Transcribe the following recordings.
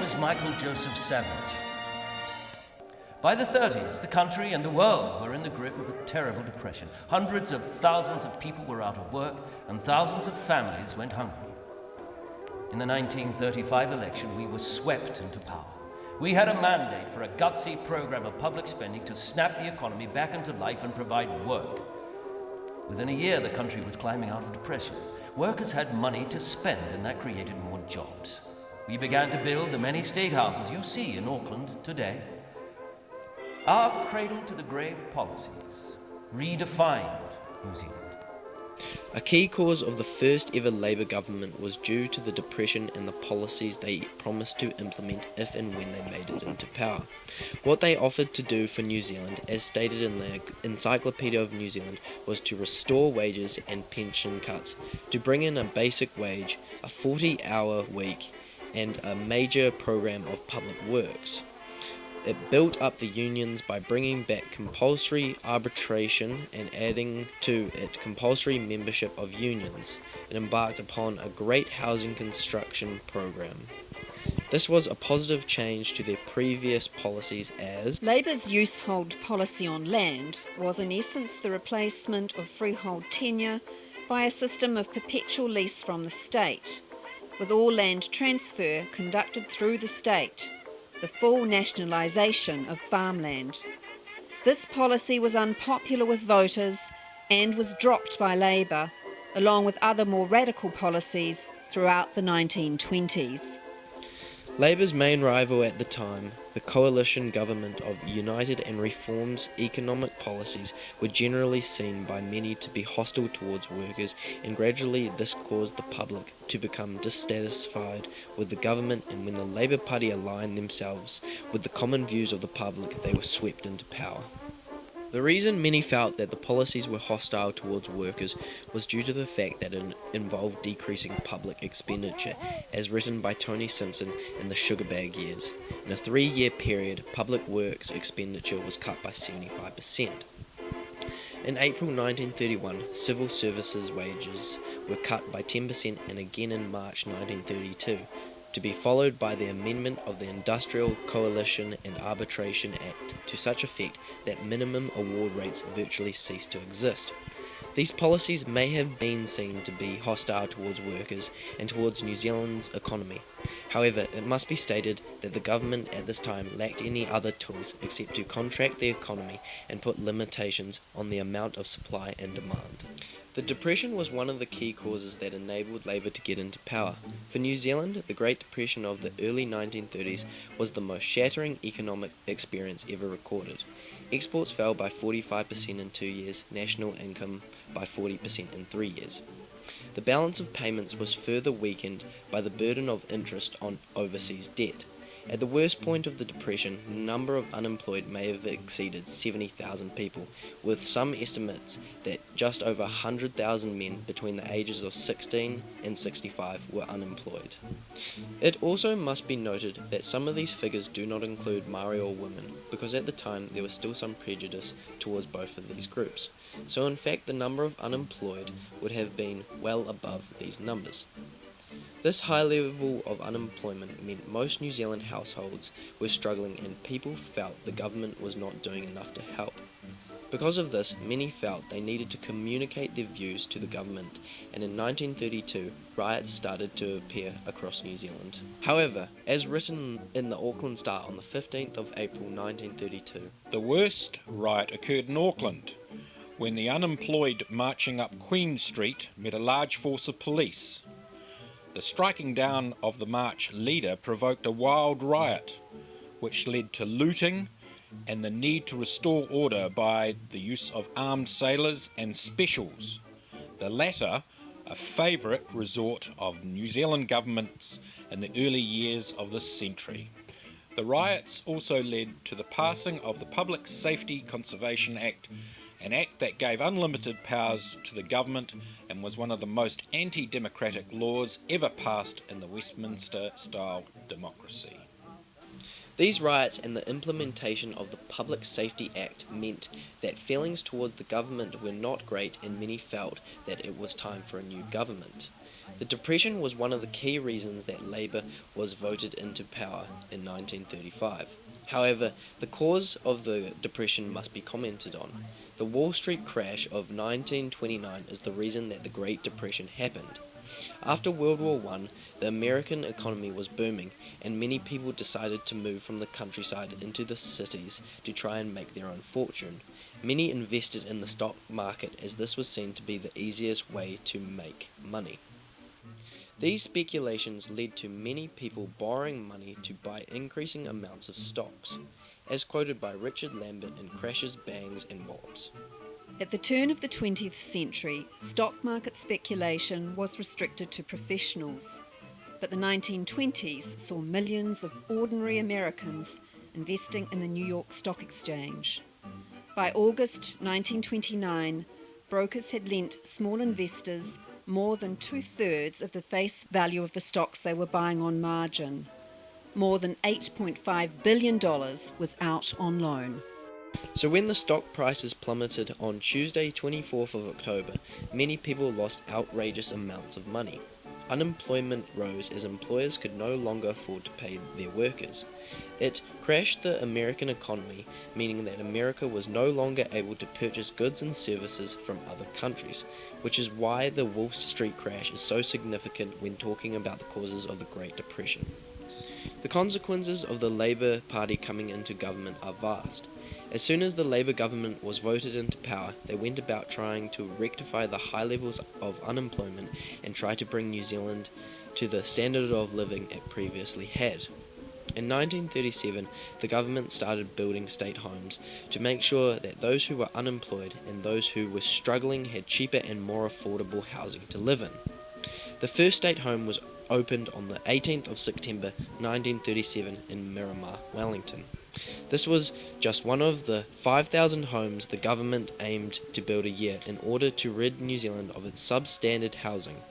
was Michael Joseph Savage. By the 30s, the country and the world were in the grip of a terrible depression. Hundreds of thousands of people were out of work, and thousands of families went hungry. In the 1935 election, we were swept into power. We had a mandate for a gutsy program of public spending to snap the economy back into life and provide work. Within a year, the country was climbing out of depression. Workers had money to spend, and that created more jobs. We began to build the many state houses you see in Auckland today. Our cradle-to-the-grave policies redefined New Zealand. A key cause of the first ever Labour government was due to the depression and the policies they promised to implement if and when they made it into power. What they offered to do for New Zealand, as stated in the Encyclopedia of New Zealand, was to restore wages and pension cuts, to bring in a basic wage, a 40-hour week, and a major program of public works. It built up the unions by bringing back compulsory arbitration and adding to it compulsory membership of unions. It embarked upon a great housing construction program. This was a positive change to their previous policies as Labour's usehold policy on land was in essence the replacement of freehold tenure by a system of perpetual lease from the state, with all land transfer conducted through the state, the full nationalisation of farmland. This policy was unpopular with voters and was dropped by Labour, along with other more radical policies throughout the 1920s. Labour's main rival at the time, the coalition government of United and Reform's economic policies were generally seen by many to be hostile towards workers, and gradually this caused the public to become dissatisfied with the government, and when the Labour Party aligned themselves with the common views of the public, they were swept into power. The reason many felt that the policies were hostile towards workers was due to the fact that it involved decreasing public expenditure, as written by Tony Simpson in the Sugar Bag Years. In a 3-year period, public works expenditure was cut by 75%. In April 1931, civil services wages were cut by 10%, and again in March 1932. To be followed by the amendment of the Industrial Coalition and Arbitration Act to such effect that minimum award rates virtually ceased to exist. These policies may have been seen to be hostile towards workers and towards New Zealand's economy. However, it must be stated that the government at this time lacked any other tools except to contract the economy and put limitations on the amount of supply and demand. The Depression was one of the key causes that enabled Labour to get into power. For New Zealand, the Great Depression of the early 1930s was the most shattering economic experience ever recorded. Exports fell by 45% in 2 years, national income by 40% in 3 years. The balance of payments was further weakened by the burden of interest on overseas debt. At the worst point of the Depression, the number of unemployed may have exceeded 70,000 people, with some estimates that just over 100,000 men between the ages of 16 and 65 were unemployed. It also must be noted that some of these figures do not include Maori or women, because at the time there was still some prejudice towards both of these groups. So in fact the number of unemployed would have been well above these numbers. This high level of unemployment meant most New Zealand households were struggling, and people felt the government was not doing enough to help. Because of this, many felt they needed to communicate their views to the government, and in 1932, riots started to appear across New Zealand. However, as written in the Auckland Star on the 15th of April 1932, the worst riot occurred in Auckland, when the unemployed marching up Queen Street met a large force of police. The striking down of the march leader provoked a wild riot, which led to looting and the need to restore order by the use of armed sailors and specials, the latter a favourite resort of New Zealand governments in the early years of this century. The riots also led to the passing of the Public Safety Conservation Act, an act that gave unlimited powers to the government and was one of the most anti-democratic laws ever passed in the Westminster-style democracy. These riots and the implementation of the Public Safety Act meant that feelings towards the government were not great, and many felt that it was time for a new government. The Depression was one of the key reasons that Labour was voted into power in 1935. However, the cause of the Depression must be commented on. The Wall Street crash of 1929 is the reason that the Great Depression happened. After World War I, the American economy was booming, and many people decided to move from the countryside into the cities to try and make their own fortune. Many invested in the stock market as this was seen to be the easiest way to make money. These speculations led to many people borrowing money to buy increasing amounts of stocks, as quoted by Richard Lambert in Crashes, Bangs and Wallops. At the turn of the 20th century, stock market speculation was restricted to professionals, but the 1920s saw millions of ordinary Americans investing in the New York Stock Exchange. By August 1929, brokers had lent small investors more than 2/3 of the face value of the stocks they were buying on margin. More than $8.5 billion was out on loan. So when the stock prices plummeted on Tuesday 24th of October, many people lost outrageous amounts of money. Unemployment rose as employers could no longer afford to pay their workers. It crashed the American economy, meaning that America was no longer able to purchase goods and services from other countries, which is why the Wall Street crash is so significant when talking about the causes of the Great Depression. The consequences of the Labour Party coming into government are vast. As soon as the Labour government was voted into power, they went about trying to rectify the high levels of unemployment and try to bring New Zealand to the standard of living it previously had. In 1937, the government started building state homes to make sure that those who were unemployed and those who were struggling had cheaper and more affordable housing to live in. The first state home was opened on the 18th of September 1937 in Miramar, Wellington. This was just one of the 5,000 homes the government aimed to build a year in order to rid New Zealand of its substandard housing.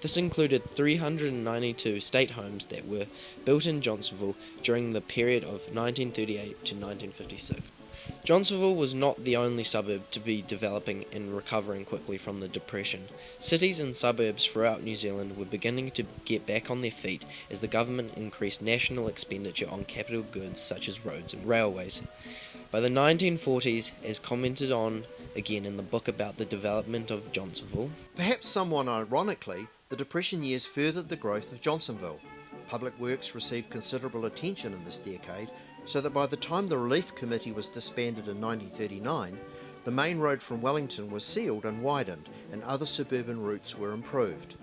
This included 392 state homes that were built in Johnsonville during the period of 1938 to 1956. Johnsonville was not the only suburb to be developing and recovering quickly from the Depression. Cities and suburbs throughout New Zealand were beginning to get back on their feet as the government increased national expenditure on capital goods such as roads and railways. By the 1940s, as commented on again in the book about the development of Johnsonville, Perhaps somewhat ironically, the Depression years furthered the growth of Johnsonville. Public works received considerable attention in this decade, so that by the time the Relief Committee was disbanded in 1939, the main road from Wellington was sealed and widened, and other suburban routes were improved.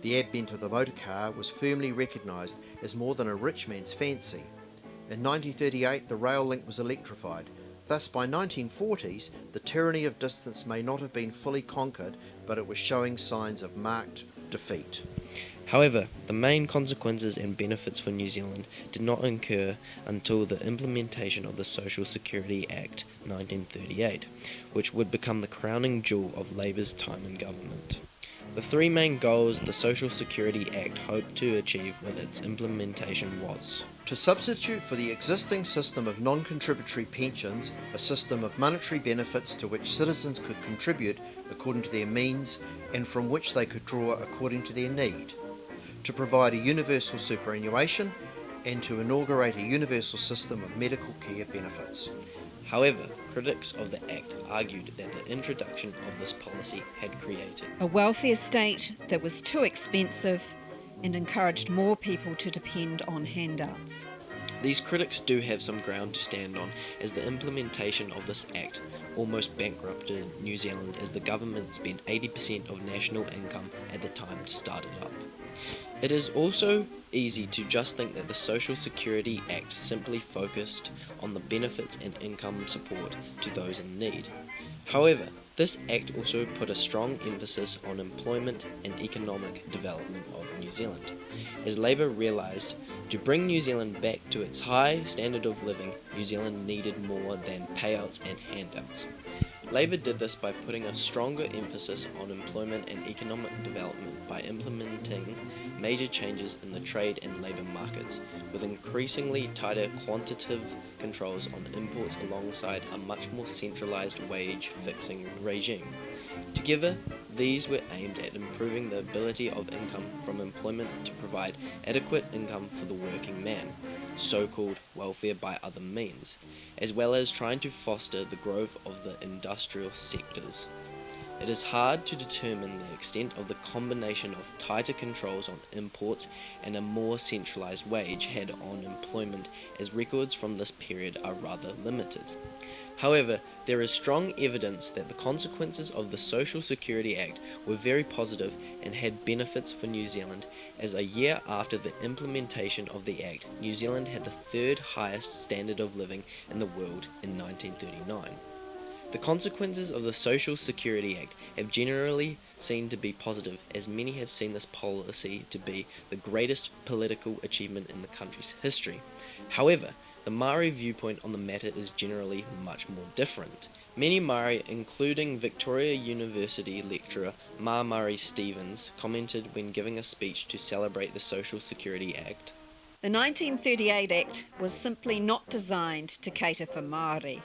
The advent of the motor car was firmly recognised as more than a rich man's fancy. In 1938, the rail link was electrified. Thus, by 1940s, the tyranny of distance may not have been fully conquered, but it was showing signs of marked defeat. However, the main consequences and benefits for New Zealand did not occur until the implementation of the Social Security Act 1938, which would become the crowning jewel of Labour's time in government. The three main goals the Social Security Act hoped to achieve with its implementation was To substitute for the existing system of non-contributory pensions, a system of monetary benefits to which citizens could contribute according to their means and from which they could draw according to their need. To provide a universal superannuation, and to inaugurate a universal system of medical care benefits. However, critics of the Act argued that the introduction of this policy had created A welfare state that was too expensive and encouraged more people to depend on handouts. These critics do have some ground to stand on, as the implementation of this Act almost bankrupted New Zealand, as the government spent 80% of national income at the time to start it up. It is also easy to just think that the Social Security Act simply focused on the benefits and income support to those in need. However, this Act also put a strong emphasis on employment and economic development of New Zealand, as Labour realised to bring New Zealand back to its high standard of living, New Zealand needed more than payouts and handouts. Labour did this by putting a stronger emphasis on employment and economic development by implementing major changes in the trade and labour markets, with increasingly tighter quantitative controls on imports alongside a much more centralised wage fixing regime. Together, These were aimed at improving the ability of income from employment to provide adequate income for the working man, so-called welfare by other means, as well as trying to foster the growth of the industrial sectors. It is hard to determine the extent of the combination of tighter controls on imports and a more centralized wage had on employment, as records from this period are rather limited. However, there is strong evidence that the consequences of the Social Security Act were very positive and had benefits for New Zealand, as a year after the implementation of the Act, New Zealand had the third highest standard of living in the world in 1939. The consequences of the Social Security Act have generally seen to be positive, as many have seen this policy to be the greatest political achievement in the country's history. However, the Maori viewpoint on the matter is generally much more different. Many Maori, including Victoria University lecturer Ma Murray Stevens, commented when giving a speech to celebrate the Social Security Act. The 1938 Act was simply not designed to cater for Māori.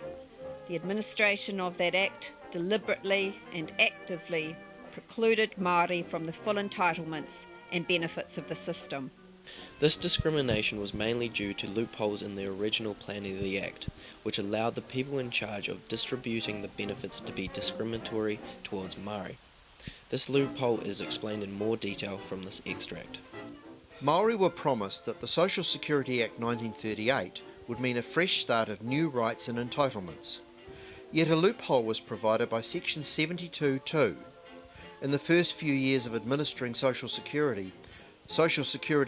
The administration of that Act deliberately and actively precluded Māori from the full entitlements and benefits of the system. This discrimination was mainly due to loopholes in the original plan of the Act, which allowed the people in charge of distributing the benefits to be discriminatory towards Māori. This loophole is explained in more detail from this extract. Māori were promised that the Social Security Act 1938 would mean a fresh start of new rights and entitlements. Yet a loophole was provided by Section 72(2). In the first few years of administering Social Security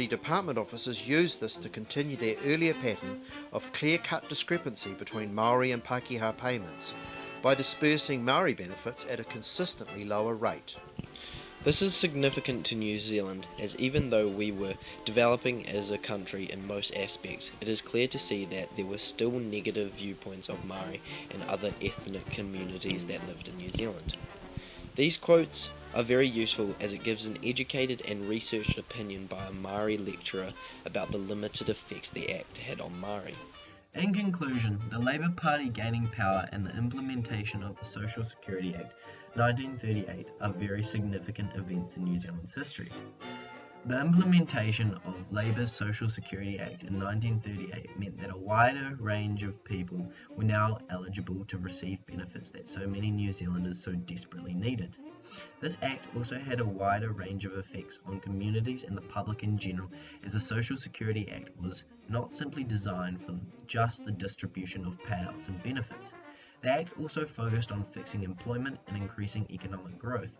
Department officers used this to continue their earlier pattern of clear-cut discrepancy between Maori and Pākehā payments by dispersing Maori benefits at a consistently lower rate. This is significant to New Zealand, as even though we were developing as a country in most aspects, it is clear to see that there were still negative viewpoints of Maori and other ethnic communities that lived in New Zealand. These quotes are very useful, as it gives an educated and researched opinion by a Maori lecturer about the limited effects the Act had on Maori. In conclusion, the Labour Party gaining power and the implementation of the Social Security Act 1938 are very significant events in New Zealand's history. The implementation of Labour's Social Security Act in 1938 meant that a wider range of people were now eligible to receive benefits that so many New Zealanders so desperately needed. This act also had a wider range of effects on communities and the public in general, as the Social Security Act was not simply designed for just the distribution of payouts and benefits. The Act also focused on fixing employment and increasing economic growth.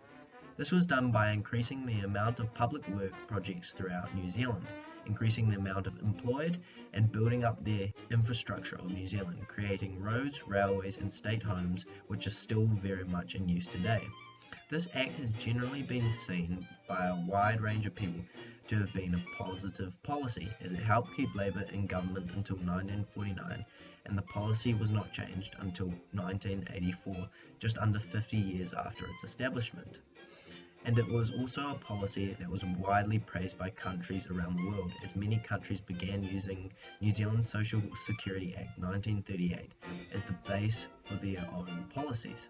This was done by increasing the amount of public work projects throughout New Zealand, increasing the amount of employed, and building up the infrastructure of New Zealand, creating roads, railways, and state homes, which are still very much in use today. This act has generally been seen by a wide range of people to have been a positive policy, as it helped keep Labour in government until 1949, and the policy was not changed until 1984, just under 50 years after its establishment. And it was also a policy that was widely praised by countries around the world, as many countries began using New Zealand's Social Security Act 1938 as the base for their own policies.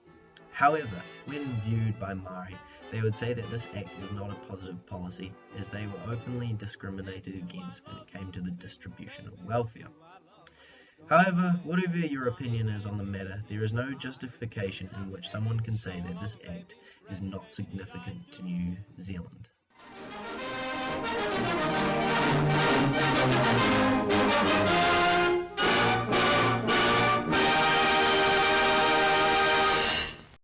However, when viewed by Maori, they would say that this act was not a positive policy, as they were openly discriminated against when it came to the distribution of welfare. However, whatever your opinion is on the matter, there is no justification in which someone can say that this act is not significant to New Zealand.